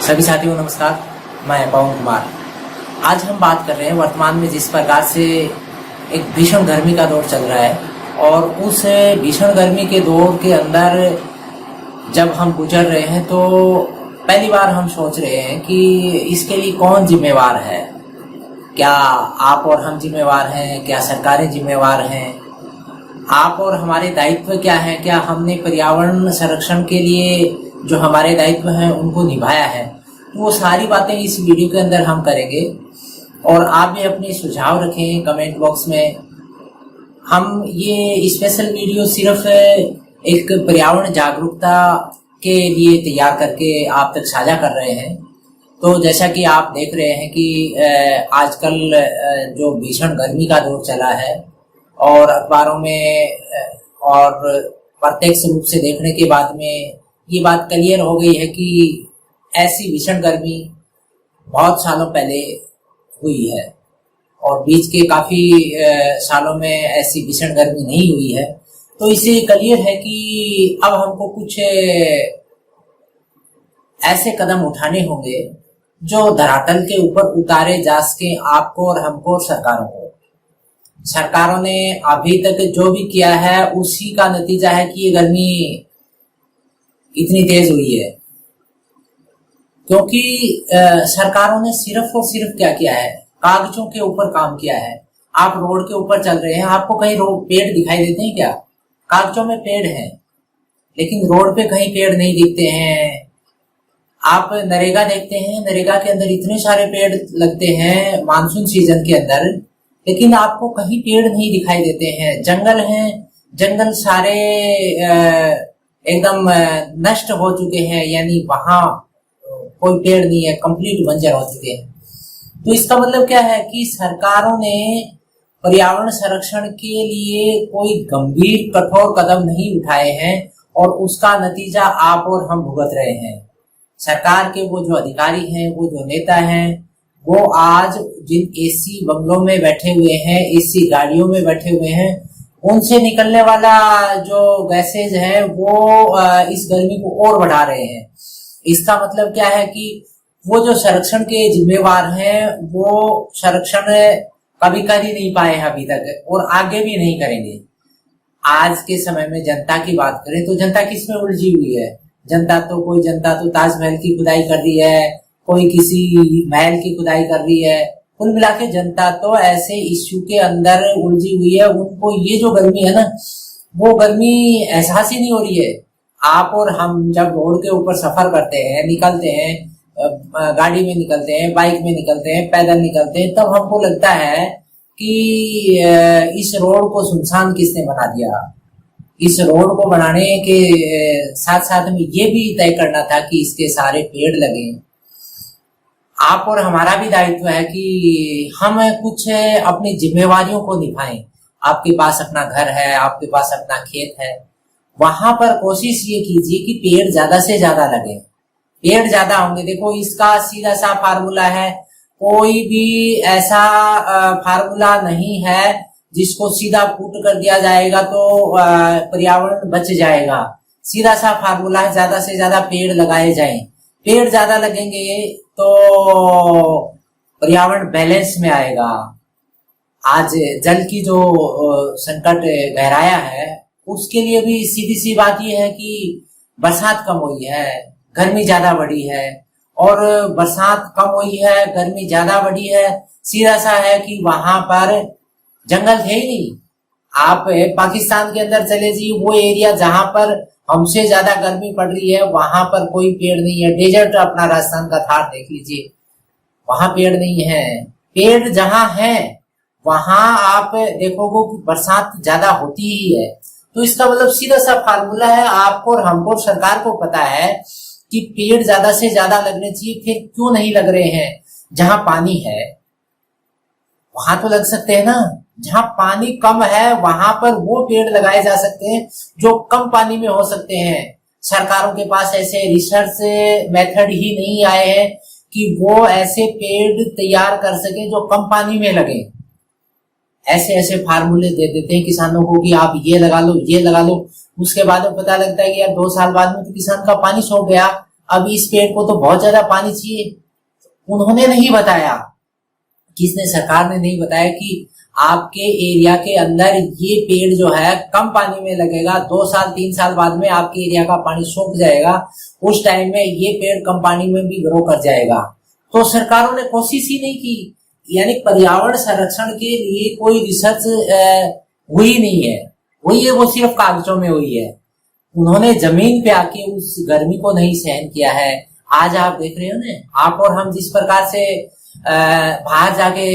सभी साथियों को नमस्कार। मैं पवन कुमार। आज हम बात कर रहे हैं वर्तमान में जिस प्रकार से एक भीषण गर्मी का दौर चल रहा है और उस भीषण गर्मी के दौर के अंदर जब हम गुजर रहे हैं तो पहली बार हम सोच रहे हैं कि इसके लिए कौन जिम्मेवार है। क्या आप और हम जिम्मेवार हैं? क्या सरकारें जिम्मेवार हैं? आप और हमारे दायित्व क्या हैं? क्या हमने पर्यावरण संरक्षण के लिए जो हमारे दायित्व हैं उनको निभाया है? तो वो सारी बातें इस वीडियो के अंदर हम करेंगे और आप भी अपने सुझाव रखें कमेंट बॉक्स में। हम ये स्पेशल वीडियो सिर्फ एक पर्यावरण जागरूकता के लिए तैयार करके आप तक साझा कर रहे हैं। तो जैसा कि आप देख रहे हैं कि आजकल जो भीषण गर्मी का दौर चला है और अखबारों में और प्रत्यक्ष रूप से देखने के बाद में ये बात क्लियर हो गई है कि ऐसी भीषण गर्मी बहुत सालों पहले हुई है और बीच के काफ़ी सालों में ऐसी भीषण गर्मी नहीं हुई है। तो इससे क्लियर है कि अब हमको कुछ ऐसे कदम उठाने होंगे जो धरातल के ऊपर उतारे जा सके आपको और हमको और सरकारों को। सरकारों ने अभी तक जो भी किया है उसी का नतीजा है कि ये गर्मी इतनी तेज हुई है, क्योंकि सरकारों ने सिर्फ और सिर्फ क्या किया है, कागजों के ऊपर काम किया है। आप रोड के ऊपर चल रहे हैं, आपको कहीं पेड़ दिखाई देते हैं क्या? कागजों में पेड़ हैं लेकिन रोड पे कहीं पेड़ नहीं दिखते हैं। आप नरेगा देखते हैं, नरेगा के अंदर इतने सारे पेड़ लगते हैं मानसून सीजन के अंदर, लेकिन आपको कहीं पेड़ नहीं दिखाई देते हैं। जंगल हैं, जंगल सारे एकदम नष्ट हो चुके हैं, यानी वहां कोई पेड़ नहीं है, कंप्लीट बंजर हो चुके हैं। तो इसका मतलब क्या है कि सरकारों ने पर्यावरण संरक्षण के लिए कोई गंभीर कठोर कदम नहीं उठाए हैं और उसका नतीजा आप और हम भुगत रहे हैं। सरकार के वो जो अधिकारी हैं, वो जो नेता हैं, वो आज जिन एसी बंगलों में बैठे हुए हैं, एसी गाड़ियों में बैठे हुए हैं, उनसे निकलने वाला जो गैसेज है वो इस गर्मी को और बढ़ा रहे हैं। इसका मतलब क्या है कि वो जो संरक्षण के जिम्मेवार हैं वो संरक्षण कभी कर ही नहीं पाए हैं अभी तक और आगे भी नहीं करेंगे। आज के समय में जनता की बात करें तो जनता किसमें उलझी हुई है? जनता तो ताजमहल की खुदाई कर रही है, कोई किसी महल की खुदाई कर रही है। कुल मिला के जनता तो ऐसे इश्यू के अंदर उलझी हुई है। उनको ये जो गर्मी है ना, वो गर्मी एहसास ही नहीं हो रही है। आप और हम जब रोड के ऊपर सफर करते हैं, निकलते हैं, गाड़ी में निकलते हैं, बाइक में निकलते हैं, पैदल निकलते हैं, तब हमको लगता है कि इस रोड को सुनसान किसने बना दिया। इस रोड को बनाने के साथ साथ में ये भी तय करना था कि इसके सारे पेड़ लगे। आप और हमारा भी दायित्व है कि हम कुछ अपनी जिम्मेवारियों को निभाएं। आपके पास अपना घर है, आपके पास अपना खेत है, वहां पर कोशिश ये कीजिए कि पेड़ ज्यादा से ज्यादा लगे। पेड़ ज्यादा होंगे, देखो इसका सीधा सा फार्मूला है, कोई भी ऐसा फार्मूला नहीं है जिसको सीधा पुट कर दिया जाएगा तो पर्यावरण बच जाएगा। सीधा सा फार्मूला है, ज्यादा से ज्यादा पेड़ लगाए जाएं। पेड़ ज्यादा लगेंगे तो पर्यावरण बैलेंस में आएगा। आज जल की जो संकट गहराया है उसके लिए भी सीधी सी बात यह है कि बरसात कम हुई है, गर्मी ज्यादा बढ़ी है। और बरसात कम हुई है, गर्मी ज्यादा बढ़ी है, सीधा सा है कि वहां पर जंगल थे ही नहीं। आप पाकिस्तान के अंदर चले जाइए, वो एरिया जहां पर हमसे ज्यादा गर्मी पड़ रही है वहां पर कोई पेड़ नहीं है। डेजर्ट अपना राजस्थान का थार देख लीजिए, वहां पेड़ नहीं है। पेड़ जहां है वहां आप देखोगे कि बरसात ज्यादा होती ही है। तो इसका मतलब सीधा सा फार्मूला है, आपको और हमको सरकार को पता है कि पेड़ ज्यादा से ज्यादा लगने चाहिए। फिर क्यों नहीं लग रहे हैं? जहां पानी है वहां तो लग सकते हैं ना। जहां पानी कम है वहां पर वो पेड़ लगाए जा सकते हैं जो कम पानी में हो सकते हैं। सरकारों के पास ऐसे रिसर्च मेथड ही नहीं आए हैं कि वो ऐसे पेड़ तैयार कर सके जो कम पानी में लगे। ऐसे ऐसे फार्मूले दे देते हैं किसानों को कि आप ये लगा लो, ये लगा लो। उसके बाद पता लगता है कि यार 2 साल बाद में तो किसान का पानी सूख गया, अब इस पेड़ को तो बहुत ज्यादा पानी चाहिए। उन्होंने नहीं बताया, किसने, सरकार ने नहीं बताया कि आपके एरिया के अंदर ये पेड़ जो है कम पानी में लगेगा, 2 साल 3 साल बाद में आपके एरिया का पानी सूख जाएगा, उस टाइम में ये पेड़ कम पानी में भी ग्रो कर जाएगा। तो सरकारों ने कोशिश ही नहीं की, यानी पर्यावरण संरक्षण के लिए कोई रिसर्च हुई नहीं है, हुई है वो सिर्फ कागजों में हुई है। उन्होंने जमीन पे आके उस गर्मी को नहीं सहन किया है। आज आप देख रहे हो ना, आप और हम जिस प्रकार से बाहर जाके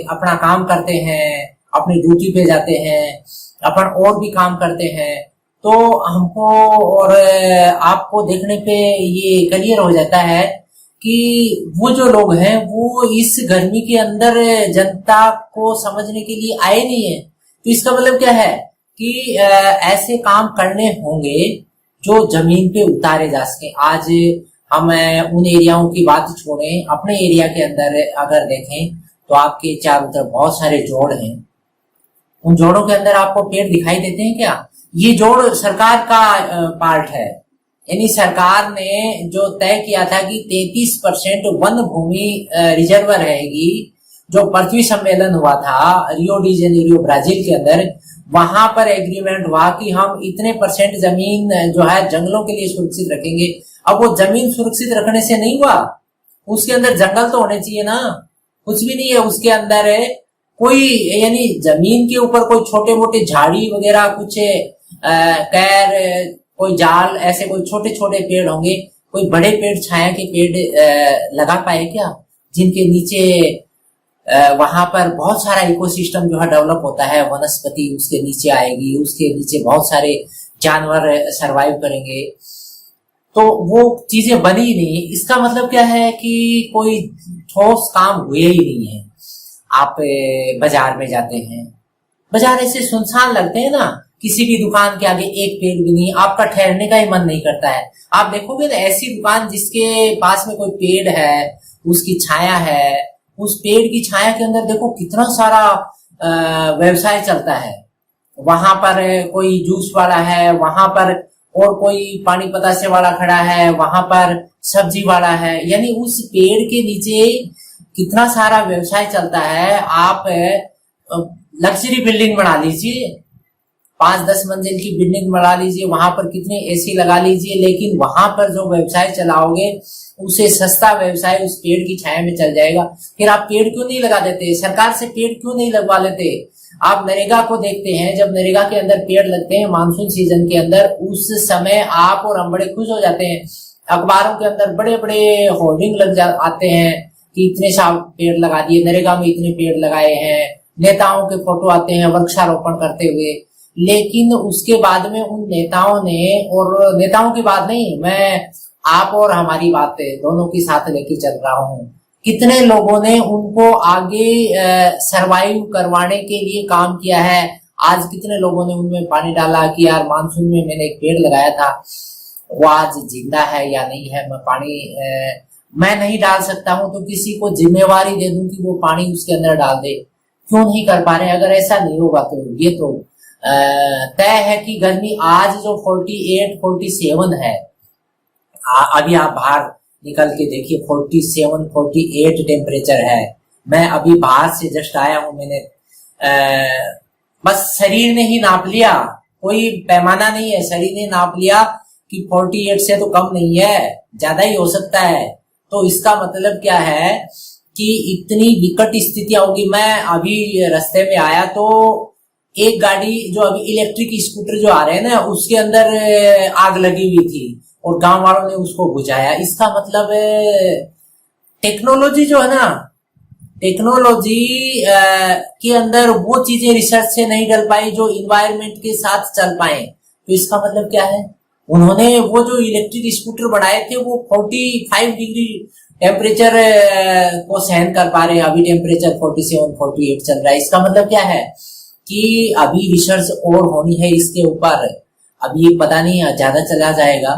अपना काम करते हैं, अपनी ड्यूटी पे जाते हैं, अपन और भी काम करते हैं, तो हमको और आपको देखने पे ये क्लियर हो जाता है कि वो जो लोग हैं वो इस गर्मी के अंदर जनता को समझने के लिए आए नहीं है। तो इसका मतलब क्या है कि ऐसे काम करने होंगे जो जमीन पे उतारे जा सके। आज हम उन एरियाओं की बात छोड़ें, अपने एरिया के अंदर अगर देखें तो आपके चारों तरफ बहुत सारे जोड़ हैं। उन जोड़ों के अंदर आपको पेड़ दिखाई देते हैं क्या? ये जोड़ सरकार का पार्ट है, यानी सरकार ने जो तय किया था कि 33% वन भूमि रिजर्व रहेगी। जो पृथ्वी सम्मेलन हुआ था रियो डी जेनेरियो ब्राजील के अंदर, वहां पर एग्रीमेंट हुआ कि हम इतने % जमीन जो है जंगलों के लिए सुरक्षित रखेंगे। अब वो जमीन सुरक्षित रखने से नहीं हुआ, उसके अंदर जंगल तो होने चाहिए ना, कुछ भी नहीं है उसके अंदर है कोई, यानी जमीन के ऊपर कोई छोटे मोटे झाड़ी वगैरह कुछ कैर, कोई जाल, ऐसे कोई छोटे छोटे पेड़ होंगे। कोई बड़े पेड़, छाया के पेड़ लगा पाए क्या, जिनके नीचे वहां पर बहुत सारा इकोसिस्टम जो है डेवलप होता है, वनस्पति उसके नीचे आएगी, उसके नीचे बहुत सारे जानवर सरवाइव करेंगे। तो वो चीजें बनी नहीं। इसका मतलब क्या है कि कोई ठोस काम हुए ही नहीं है। आप बाजार में जाते हैं, बाजार ऐसे सुनसान लगते हैं ना, किसी भी दुकान के आगे एक पेड़ भी नहीं, आपका ठहरने का ही मन नहीं करता है। आप देखोगे ना ऐसी दुकान जिसके पास में कोई पेड़ है, उसकी छाया है, उस पेड़ की छाया के अंदर देखो कितना सारा व्यवसाय चलता है। वहां पर कोई जूस वाला है, वहां पर और कोई पानी पतासे वाला खड़ा है, वहां पर सब्जी वाला है, यानी उस पेड़ के नीचे कितना सारा व्यवसाय चलता है। आप लग्जरी बिल्डिंग बना लीजिए, 5-10 मंजिल की बिल्डिंग बना लीजिए, वहां पर कितने एसी लगा लीजिए, लेकिन वहां पर जो व्यवसाय चलाओगे उसे सस्ता व्यवसाय उस पेड़ की छाया में चल जाएगा। फिर आप पेड़ क्यों नहीं लगा देते? सरकार से पेड़ क्यों नहीं लगवा लेते? आप नरेगा को देखते हैं, जब नरेगा के अंदर पेड़ लगते हैं मानसून सीजन के अंदर, उस समय आप और हम बड़े खुश हो जाते हैं। अखबारों के अंदर बड़े बड़े होर्डिंग लग आते हैं कि इतने सा पेड़ लगा दिए, नरेगा में इतने पेड़ लगाए हैं, नेताओं के फोटो आते हैं वृक्षारोपण करते हुए। लेकिन उसके बाद में उन नेताओं ने, और नेताओं की बात नहीं, मैं आप और हमारी बात दोनों की साथ लेके चल रहा हूँ, कितने लोगों ने उनको आगे सरवाइव करवाने के लिए काम किया है। आज कितने लोगों ने उनमें पानी डाला कि यार मानसून में मैंने एक पेड़ लगाया था, वो आज जिंदा है या नहीं है, मैं पानी मैं नहीं डाल सकता हूं तो किसी को जिम्मेवारी दे दूं कि वो पानी उसके अंदर डाल दे। क्यों नहीं कर पा रहे? अगर ऐसा नहीं होगा तो ये तो तय है कि गर्मी आज जो 48-47 है, अभी आप बाहर निकल के देखिए 47-48 टेम्परेचर है। मैं अभी बाहर से जस्ट आया हूं, मैंने बस शरीर ने ही नाप लिया, कोई पैमाना नहीं है, शरीर ने नाप लिया कि 48 से तो कम नहीं है, ज्यादा ही हो सकता है। तो इसका मतलब क्या है कि इतनी विकट स्थितियां होगी। मैं अभी रास्ते में आया तो एक गाड़ी जो अभी इलेक्ट्रिक स्कूटर जो आ रहे हैं ना, उसके अंदर आग लगी हुई थी और गांव वालों ने उसको बुझाया। इसका मतलब टेक्नोलॉजी जो है ना, टेक्नोलॉजी के अंदर वो चीजें रिसर्च से नहीं डल पाई जो इन्वायरमेंट के साथ चल पाए। तो इसका मतलब क्या है, उन्होंने वो जो इलेक्ट्रिक स्कूटर बनाए थे वो 45 डिग्री टेम्परेचर को सहन कर पा रहे हैं। अभी टेम्परेचर 47-48 चल रहा है। इसका मतलब क्या है कि अभी रिसर्च और होनी है इसके ऊपर। अभी पता नहीं ज्यादा चला जाएगा।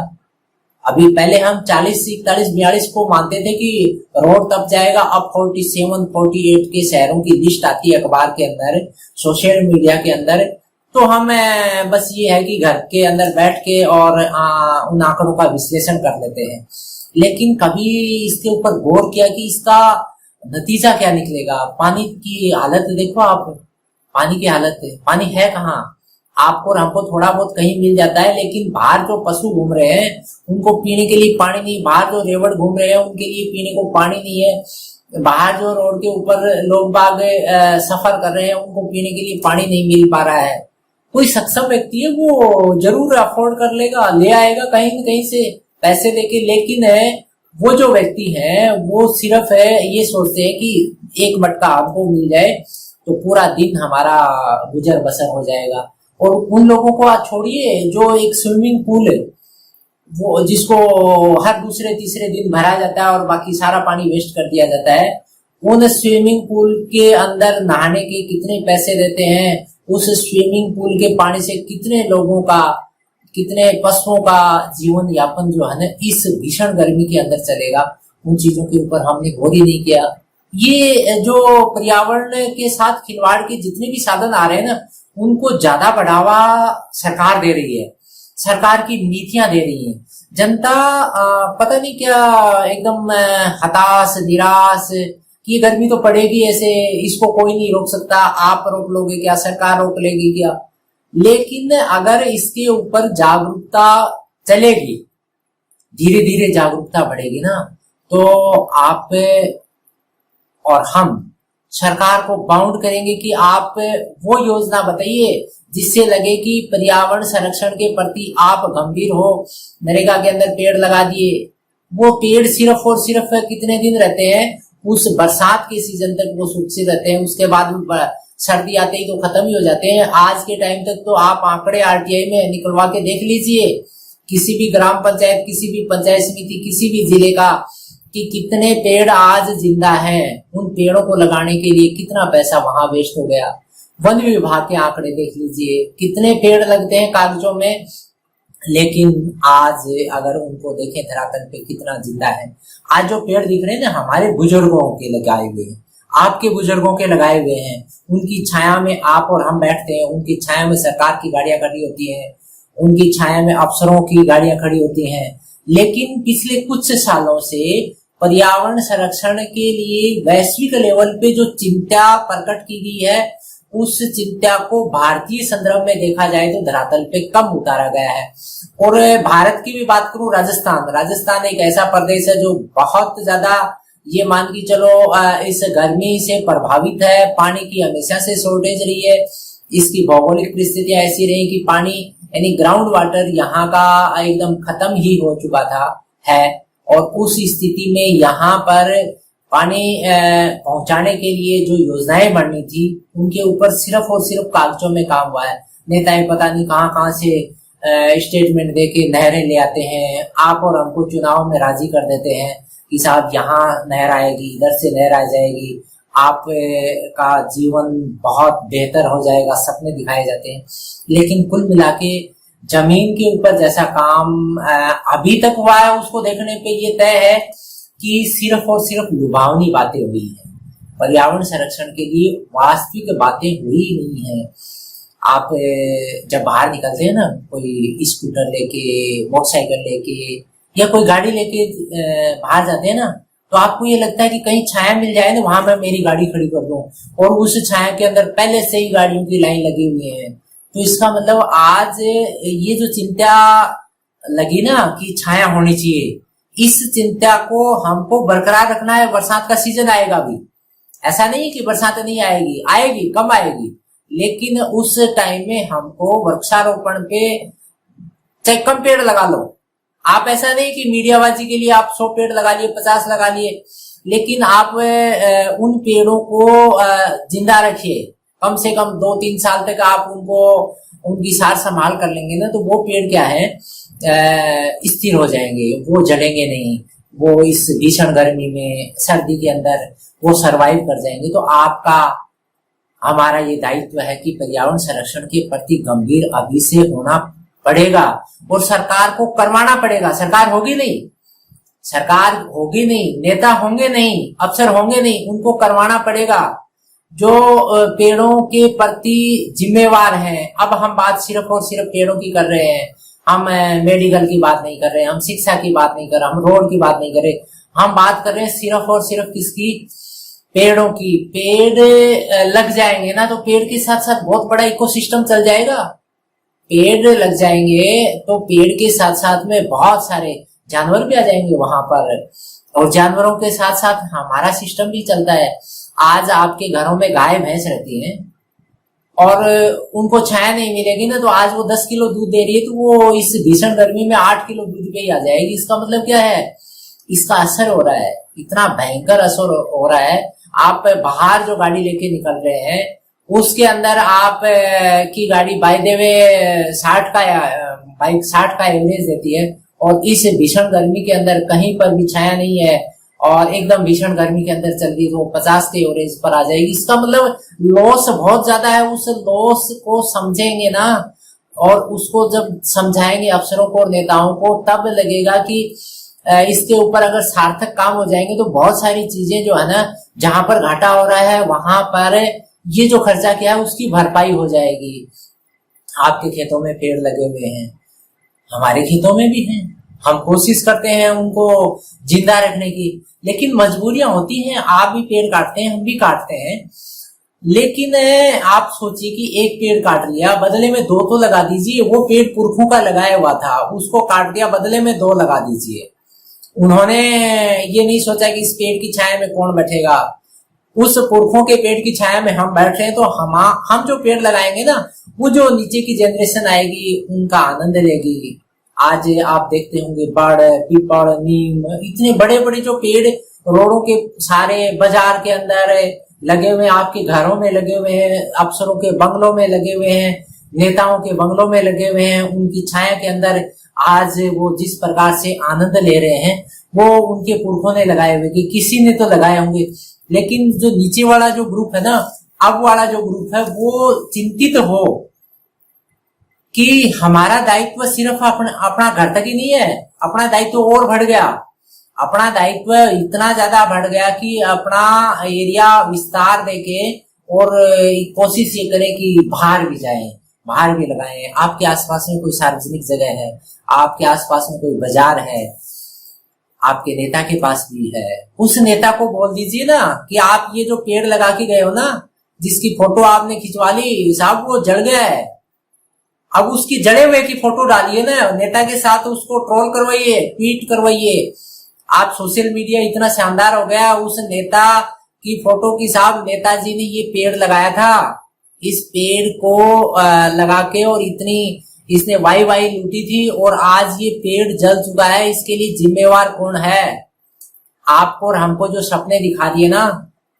अभी पहले हम 40, 41, 42 को मानते थे कि रोड तब जाएगा, अब 47-48 के शहरों की लिस्ट आती है अखबार के अंदर, सोशल मीडिया के अंदर। तो हम बस ये है कि घर के अंदर बैठ के और उन आंकड़ों का विश्लेषण कर लेते हैं। लेकिन कभी इसके ऊपर गौर किया कि इसका नतीजा क्या निकलेगा? पानी की हालत देखो आप, पानी की हालत है, पानी है कहाँ? आपको और हमको थोड़ा बहुत कहीं मिल जाता है, लेकिन बाहर जो पशु घूम रहे हैं उनको पीने के लिए पानी नहीं, बाहर जो रेवड़ घूम रहे हैं उनके लिए पीने को पानी नहीं है, बाहर जो रोड के ऊपर लोग बाग सफर कर रहे हैं उनको पीने के लिए पानी नहीं मिल पा रहा है। कोई सक्षम व्यक्ति है वो जरूर अफोर्ड कर लेगा, ले आएगा कहीं न कहीं से पैसे देके, लेकिन वो जो व्यक्ति है वो सिर्फ ये सोचते हैं कि एक मटका हमको मिल जाए तो पूरा दिन हमारा गुजर बसर हो जाएगा। और उन लोगों को आज छोड़िए जो एक स्विमिंग पूल है वो जिसको हर दूसरे तीसरे दिन भरा जाता है और बाकी सारा पानी वेस्ट कर दिया जाता है, उन स्विमिंग पूल के अंदर नहाने के कितने पैसे देते हैं, उस स्विमिंग पूल के पानी से कितने लोगों का, कितने पशुओं का जीवन यापन जो है ना इस भीषण गर्मी के अंदर चलेगा, उन चीजों के ऊपर हमने गौर ही नहीं किया। ये जो पर्यावरण के साथ खिलवाड़ के जितने भी साधन आ रहे हैं ना उनको ज्यादा बढ़ावा सरकार दे रही है, सरकार की नीतियां दे रही हैं। जनता पता नहीं क्या एकदम हताश निराश कि गर्मी तो पड़ेगी ऐसे, इसको कोई नहीं रोक सकता, आप रोक लोगे क्या, सरकार रोक लेगी क्या? लेकिन अगर इसके ऊपर जागरूकता चलेगी, धीरे धीरे जागरूकता बढ़ेगी ना, तो आप और हम सरकार को बाउंड करेंगे कि आप वो योजना बताइए जिससे लगे कि पर्यावरण संरक्षण के प्रति आप गंभीर हो। नरेगा के अंदर पेड़ लगा दिए, वो पेड़ सिर्फ और सिर्फ कितने दिन रहते हैं, उस बरसात के सीजन तक वो सुरक्षित रहते हैं, उसके बाद सर्दी आते ही तो खत्म ही हो जाते हैं। आज के टाइम तक तो आप आंकड़े आरटीआई में निकलवा के देख लीजिए, किसी भी ग्राम पंचायत, किसी भी पंचायत समिति, किसी भी जिले का, कि कितने पेड़ आज जिंदा हैं, उन पेड़ों को लगाने के लिए कितना पैसा वहां वेस्ट हो गया। वन विभाग के आंकड़े देख लीजिए, कितने पेड़ लगते हैं कागजों में, लेकिन आज अगर उनको देखें धरातल पे कितना जिंदा है। आज जो पेड़ दिख रहे हैं ना हमारे बुजुर्गों के लगाए हुए हैं, आपके बुजुर्गों के लगाए हुए हैं, उनकी छाया में आप और हम बैठते हैं, उनकी छाया में सरकार की गाड़ियां खड़ी होती हैं, उनकी छाया में अफसरों की गाड़ियां खड़ी होती हैं। लेकिन पिछले कुछ सालों से पर्यावरण संरक्षण के लिए वैश्विक लेवल पे जो चिंता प्रकट की गई है, उस चिंता को भारतीय संदर्भ में देखा जाए तो धरातल पे कम उतारा गया है। और भारत की भी बात करूं, राजस्थान एक ऐसा प्रदेश है जो बहुत ज्यादा, ये मान के चलो, इस गर्मी से प्रभावित है, पानी की हमेशा से शॉर्टेज रही है, इसकी भौगोलिक परिस्थितियां ऐसी रही कि पानी यानी ग्राउंड वाटर यहाँ का एकदम खत्म ही हो चुका था है। और उस स्थिति में यहाँ पर पानी पहुंचाने के लिए जो योजनाएं बननी थी उनके ऊपर सिर्फ और सिर्फ कागजों में काम हुआ है। नेताएं पता नहीं कहाँ कहाँ से स्टेटमेंट देके नहरें ले आते हैं, आप और हमको चुनाव में राजी कर देते हैं कि साहब यहाँ नहर आएगी, इधर से नहर आ जाएगी, आप का जीवन बहुत बेहतर हो जाएगा, सपने दिखाए जाते हैं। लेकिन कुल मिला के जमीन के ऊपर जैसा काम अभी तक हुआ है उसको देखने पे ये तय है कि सिर्फ और सिर्फ लुभावनी बातें हुई हैं, पर्यावरण संरक्षण के लिए वास्तविक बातें हुई नहीं है। आप जब बाहर निकलते हैं ना, कोई स्कूटर लेके, मोटरसाइकिल लेके या कोई गाड़ी लेके बाहर जाते हैं ना, तो आपको ये लगता है कि कहीं छाया मिल जाए ना, वहां मैं मेरी गाड़ी खड़ी कर दूं, और उस छाया के अंदर पहले से ही गाड़ियों की लाइन लगी हुई है। तो इसका मतलब आज ये जो चिंता लगी ना कि छाया होनी चाहिए, इस चिंता को हमको बरकरार रखना है। बरसात का सीजन आएगा भी, ऐसा नहीं कि बरसात नहीं आएगी, आएगी, कम आएगी, लेकिन उस टाइम में हमको वृक्षारोपण पे चाहे कम पेड़ लगा लो। आप ऐसा नहीं कि मीडियाबाजी के लिए आप 100 पेड़ लगा लिए, 50 लगा लिए, लेकिन आप उन पेड़ों को जिंदा रखिए। कम से कम 2-3 साल तक आप उनको, उनकी सार संभाल कर लेंगे ना, तो वो पेड़ क्या है, स्थिर हो जाएंगे, वो जलेंगे नहीं, वो इस भीषण गर्मी में, सर्दी के अंदर वो सरवाइव कर जाएंगे। तो आपका हमारा ये दायित्व है कि पर्यावरण संरक्षण के प्रति गंभीर अभी से होना पड़ेगा और सरकार को करवाना पड़ेगा। सरकार होगी नहीं, नेता होंगे नहीं, अफसर होंगे नहीं, उनको करवाना पड़ेगा जो पेड़ों के प्रति जिम्मेवार हैं। अब हम बात सिर्फ और सिर्फ पेड़ों की कर रहे हैं, हम मेडिकल की बात नहीं कर रहे, हम शिक्षा की बात नहीं कर रहे, हम रोड की बात नहीं कर रहे, हम बात कर रहे हैं सिर्फ और सिर्फ किसकी? पेड़ों की। पेड़ लग जाएंगे ना तो पेड़ के साथ साथ बहुत बड़ा इकोसिस्टम चल जाएगा। पेड़ लग जाएंगे तो पेड़ के साथ साथ में बहुत सारे जानवर भी आ जाएंगे वहां पर, और जानवरों के साथ साथ हमारा सिस्टम भी चलता है। आज आपके घरों में गाय भैंस रहती हैं और उनको छाया नहीं मिलेगी ना, तो आज वो 10 किलो दूध दे रही है तो वो इस भीषण गर्मी में 8 किलो दूध पे ही आ जाएगी। इसका मतलब क्या है? इसका असर हो रहा है, इतना भयंकर असर हो रहा है। आप बाहर जो गाड़ी लेके निकल रहे हैं उसके अंदर आप की गाड़ी बाय द वे 60 का बाइक 60 का एवरेज देती है, और इस भीषण गर्मी के अंदर कहीं पर भी छाया नहीं है और एकदम भीषण गर्मी के अंदर चल रही तो 50 के एवरेज पर आ जाएगी। इसका मतलब लॉस बहुत ज्यादा है। उस लॉस को समझेंगे ना, और उसको जब समझाएंगे अफसरों को और नेताओं को, तब लगेगा कि इसके ऊपर अगर सार्थक काम हो जाएंगे तो बहुत सारी चीजें जो है ना, जहां पर घाटा हो रहा है वहां पर ये जो खर्चा किया है उसकी भरपाई हो जाएगी। आपके खेतों में पेड़ लगे हुए हैं, हमारे खेतों में भी हैं, हम कोशिश करते हैं उनको जिंदा रखने की, लेकिन मजबूरियां होती हैं। आप भी पेड़ काटते हैं, हम भी काटते हैं, लेकिन आप सोचिए कि एक पेड़ काट लिया, बदले में 2 तो लगा दीजिए। वो पेड़ पुरखों का लगाया हुआ था, उसको काट दिया, बदले में 2 लगा दीजिए। उन्होंने ये नहीं सोचा कि इस पेड़ की छाया में कौन बैठेगा। उस पुरखों के पेड़ की छाया में हम बैठ रहे हैं, तो हम जो पेड़ लगाएंगे ना, वो जो नीचे की जनरेशन आएगी उनका आनंद लेगी। आज आप देखते होंगे बड़, पीपड़, नीम, इतने बड़े बड़े जो पेड़ रोडों के सारे बाजार के अंदर लगे हुए हैं, आपके घरों में लगे हुए हैं, अफसरों के बंगलों में लगे हुए हैं, नेताओं के बंगलों में लगे हुए हैं। उनकी छाया के अंदर आज वो जिस प्रकार से आनंद ले रहे हैं, वो उनके पुरखों ने लगाए हुए, कि किसी ने तो लगाए होंगे। लेकिन जो नीचे वाला जो ग्रुप है ना, अब वाला जो ग्रुप है, वो चिंतित हो कि हमारा दायित्व सिर्फ अपना घर तक ही नहीं है, अपना दायित्व और बढ़ गया। अपना दायित्व इतना ज्यादा बढ़ गया कि अपना एरिया विस्तार देके और कोशिश ये करें कि बाहर भी जाएं, बाहर भी लगाएं। आपके आसपास में कोई सार्वजनिक जगह है, आपके आसपास में कोई बाजार है, आपके नेता के पास भी है, उस नेता को बोल दीजिए ना कि आप ये जो पेड़ लगा के गए हो ना, जिसकी फोटो आपने खिंचवा ली साहब, वो जड़ गया है, अब उसकी जड़े हुए की फोटो डालिए ना, नेता के साथ उसको ट्रोल करवाइए, ट्वीट करवाइए। आप सोशल मीडिया इतना शानदार हो गया, उस नेता की फोटो की साहब नेताजी ने ये पेड़ लगाया था, इस पेड़ को लगा के और इतनी इसने वाई लूटी थी, और आज ये पेड़ जल चुका है, इसके लिए जिम्मेवार कौन है? आपको और हमको जो सपने दिखा दिए ना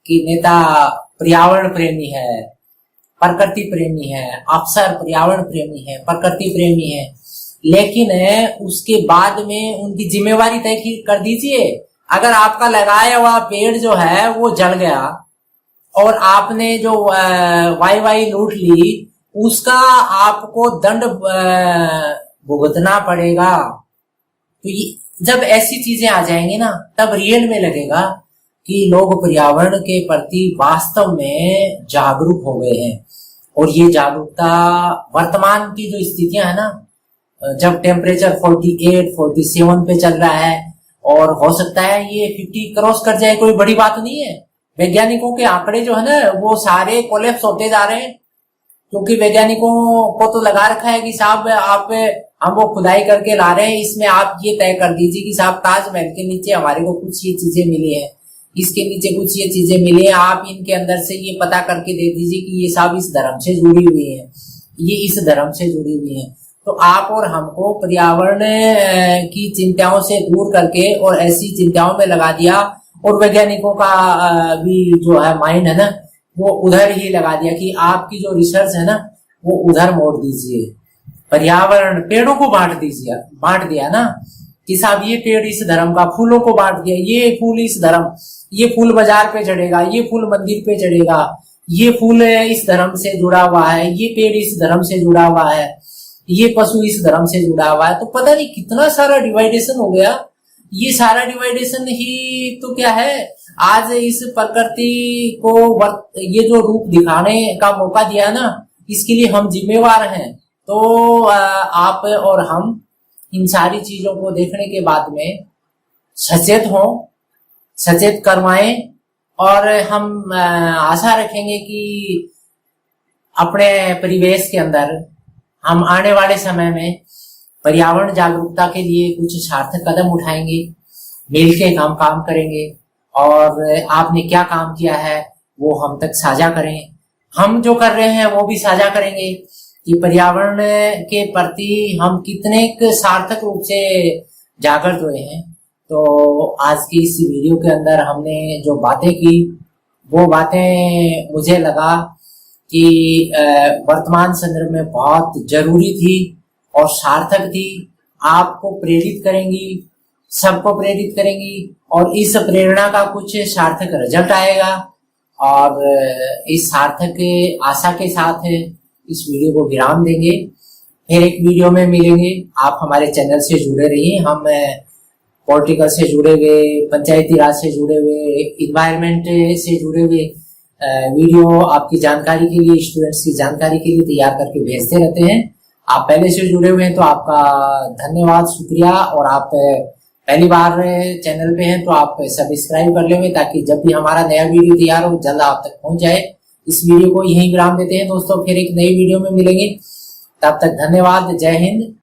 कि नेता पर्यावरण प्रेमी है, प्रकृति प्रेमी है, अफसर पर्यावरण प्रेमी है, प्रकृति प्रेमी है, लेकिन उसके बाद में उनकी जिम्मेवारी तय कर दीजिए। अगर आपका लगाया हुआ पेड़ जो है वो जल गया और आपने जो वाई लूट ली, उसका आपको दंड भुगतना पड़ेगा। तो जब ऐसी चीजें आ जाएंगी ना, तब रियल में लगेगा कि लोग पर्यावरण के प्रति वास्तव में जागरूक हो गए हैं। और ये जागरूकता वर्तमान की जो स्थितियां है ना, जब टेम्परेचर 48, 47 पे चल रहा है और हो सकता है ये 50 क्रॉस कर जाए, कोई बड़ी बात नहीं है। वैज्ञानिकों के आंकड़े जो है ना वो सारे कोलैप्स होते जा रहे हैं, क्योंकि वैज्ञानिकों को तो लगा रखा है कि साहब आप हम वो खुदाई करके ला रहे हैं, इसमें आप ये तय कर दीजिए कि साहब ताजमहल के नीचे हमारे को कुछ ये चीजें मिली है, इसके नीचे कुछ ये चीजें मिली है, आप इनके अंदर से ये पता करके दे दीजिए कि ये साहब इस धर्म से जुड़ी हुई है, ये इस धर्म से जुड़ी हुई है। तो आप और हमको पर्यावरण की चिंताओं से दूर करके और ऐसी चिंताओं में लगा दिया, और वैज्ञानिकों का भी जो है माइंड है ना वो उधर ही लगा दिया कि आपकी जो रिसर्च है ना वो उधर मोड़ दीजिए, पर्यावरण पेड़ों को बांट दिया ना कि साहब ये पेड़ इस धर्म का, फूलों को बांट दिया, ये फूल इस धर्म, ये फूल बाजार पे चढ़ेगा, ये फूल मंदिर पे चढ़ेगा, ये फूल इस धर्म से जुड़ा हुआ है, ये पेड़ इस धर्म से जुड़ा हुआ है, ये पशु इस धर्म से जुड़ा हुआ है। तो पता नहीं कितना सारा डिवाइडेशन हो गया। ये सारा डिवाइडेशन ही तो क्या है, आज इस प्रकृति को ये जो रूप दिखाने का मौका दिया ना, इसके लिए हम जिम्मेवार हैं। तो आप और हम इन सारी चीजों को देखने के बाद में सचेत हों, सचेत करवाएं और हम आशा रखेंगे कि अपने परिवेश के अंदर हम आने वाले समय में पर्यावरण जागरूकता के लिए कुछ सार्थक कदम उठाएंगे, मिलके काम करेंगे और आपने क्या काम किया है वो हम तक साझा करें। हम जो कर रहे हैं वो भी साझा करेंगे कि पर्यावरण के प्रति हम कितने सार्थक रूप से जागृत हुए हैं। तो आज की इस वीडियो के अंदर हमने जो बातें की वो बातें मुझे लगा कि वर्तमान संदर्भ में बहुत जरूरी थी और सार्थक थी, आपको प्रेरित करेंगी, सबको प्रेरित करेंगी और इस प्रेरणा का कुछ सार्थक रिजल्ट आएगा। और इस सार्थक आशा के साथ इस वीडियो को विराम देंगे, फिर एक वीडियो में मिलेंगे। आप हमारे चैनल से जुड़े रहिए। हम पॉलिटिकल से जुड़े हुए, पंचायती राज से जुड़े हुए, इन्वायरमेंट से जुड़े हुए वीडियो आपकी जानकारी के लिए, स्टूडेंट्स की जानकारी के लिए तैयार करके भेजते रहते हैं। आप पहले से जुड़े हुए हैं तो आपका धन्यवाद, शुक्रिया। और आप पहली बार चैनल पे हैं तो आप सब्सक्राइब कर लेंगे ताकि जब भी हमारा नया वीडियो तैयार हो जल्द आप तक पहुंच जाए। इस वीडियो को यहीं विराम देते हैं दोस्तों, फिर एक नई वीडियो में मिलेंगे। तब तक धन्यवाद, जय हिंद।